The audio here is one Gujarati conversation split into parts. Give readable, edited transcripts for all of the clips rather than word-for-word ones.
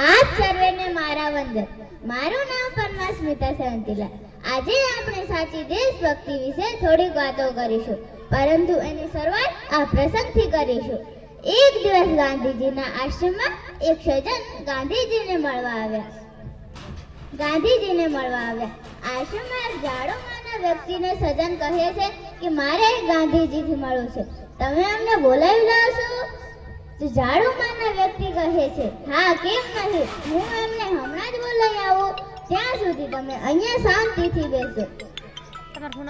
આપ સર્વેને મારા વંદન. મારું નામ પરમા સ્મિતા સેવંતીલા. આજે આપણે સાચી દેશભક્તિ વિશે થોડીક વાતો કરીશું, પરંતુ એની શરૂઆત આ પ્રસંગથી કરીશું. એક દિવસ ગાંધીજીના આશ્રમમાં એક સજ્જન ગાંધીજીને મળવા આવ્યા. આશ્રમમાં એક જાડોમાના વ્યક્તિને સજ્જન કહે છે કે મારે ગાંધીજીથી મળવું છે, તમે અમને બોલાવી લાવશો? જાડોમાના વ્યક્તિ કહે છે, હા કેમ નહીં, હું એમને હમણાં જ બોલાવી આવું. ત્યાં સુધી તમે અહીંયા શાંતિથી બેસો.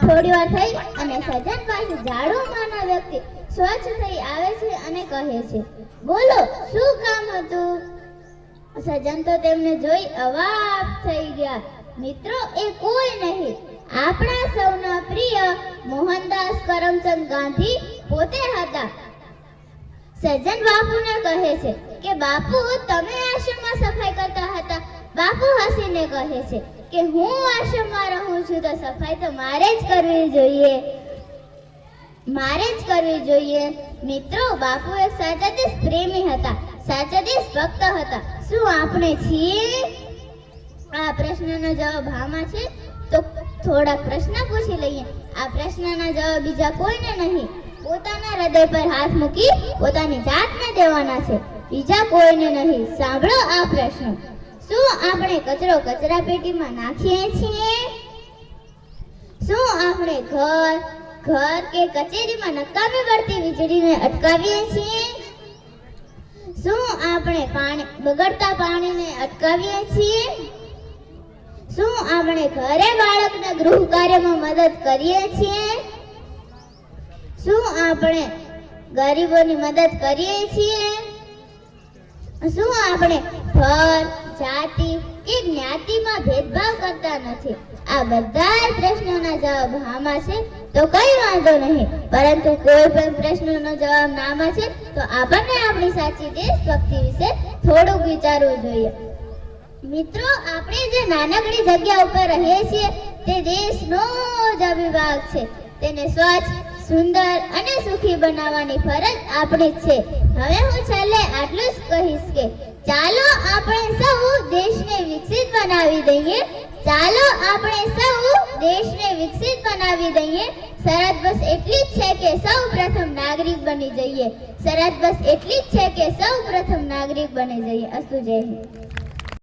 થોડી વાર થઈ અને સજ્જન પાસે જાડોમાના વ્યક્તિ સ્વચ્છ થઈ આવે છે અને કહે છે, બોલો શું કામ હતું? સજ્જન તો તેમને જોઈ અવાક થઈ ગયા. મિત્રો, એ કોઈ નહીં, આપણા સૌના પ્રિય મોહનદાસ કરમચંદ ગાંધી પોતે હતા. સજ્જન બાપુને કહે છે કે બાપુ, તમે આશ્રમમાં સફાઈ કરતા હતા. બાપુ હસીને કહે છે કે હું આશ્રમમાં રહું છું તો સફાઈ તો મારે જ કરવી જોઈએ. મિત્રો, બાપુ એક સાચા દેશ પ્રેમી હતા, સાચા દેશ ભક્ત હતા. શું આપણે છીએ? આ પ્રશ્નનો જવાબ હામાં છે. તો થોડાક પ્રશ્ન પૂછી લઈએ. આ પ્રશ્નના જવાબ બીજા કોઈને નહીં, પોતાના હૃદય પર હાથ મૂકી પોતાની જાતને દેવાના છે, બીજા કોઈને નહીં. સાંભળો આ પ્રશ્ન. શું આપણે કચરો કચરા પેટીમાં નાખીએ છીએ? શું આપણે ઘર કે કચેરીમાં નકામી બળતી વીજળીને અટકાવીએ છીએ? શું આપણે બગડતા પાણીને અટકાવીએ છીએ? શું આપણે ઘરે બાળકને ગૃહ કાર્યમાં મદદ કરીએ છીએ? શું આપણે ગરીબોની મદદ કરીએ છીએ? શું આપણે ધર્મ, જાતિ કે જ્ઞાતિમાં ભેદભાવ કરતા નથી? આ બધા પ્રશ્નોના જવાબ હામાં છે તો કઈ વાંધો નહીં, પરંતુ કોઈ પણ પ્રશ્નનો જવાબ નામાં છે તો આપણને આપણી સાચી દેશભક્તિ વિશે થોડુંક વિચારવું જોઈએ. મિત્રો, આપણે જે નાનકડી જગ્યા ઉપર રહીએ છીએ તે દેશનો જ અવિભાગ છે. તેને સ્વચ્છ, સુંદર અને સુખી બનાવવાની ફરજ આપણી જ છે. હવે હું છેલ્લે આટલું જ કહીશ કે ચાલો આપણે સૌ દેશને વિકસિત બનાવી દઈએ. શરત બસ એટલી જ છે કે સૌ પ્રથમ નાગરિક બની જઈએ. અસ્તુ જય હિન્દ.